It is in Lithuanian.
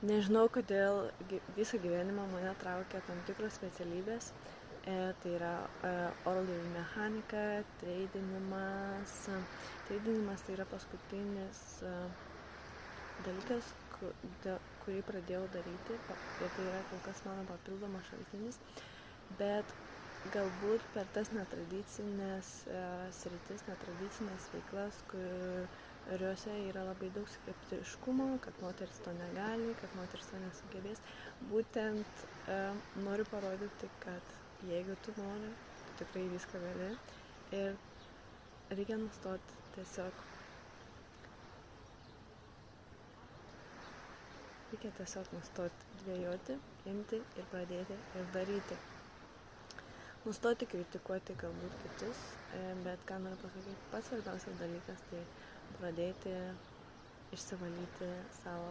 Nežinau, kodėl visą gyvenimą mane traukia tam tikros specialybės. Tai yra orlaivių mechanika, treidinimas. Treidinimas tai yra paskutinis dalykas, kurį pradėjau daryti. Ir tai yra kol kas mano papildomas šaltinis. Bet galbūt per tas netradicinės sritis, netradicinės veiklas, kuriuose yra labai daug skeptiškumo, kad moteris to negali, kad moteris to nesugebės. Būtent noriu parodyti, kad jeigu tu nori, tu tikrai viską gali. Ir reikia nustoti tiesiog. Reikia tiesiog nustoti dvejoti, imti ir pradėti ir daryti. Nustoti kritikuoti galbūt kitus, bet ką noriu pasakyti, pats svarbiausias dalykas tai pradėti išsivalyti savo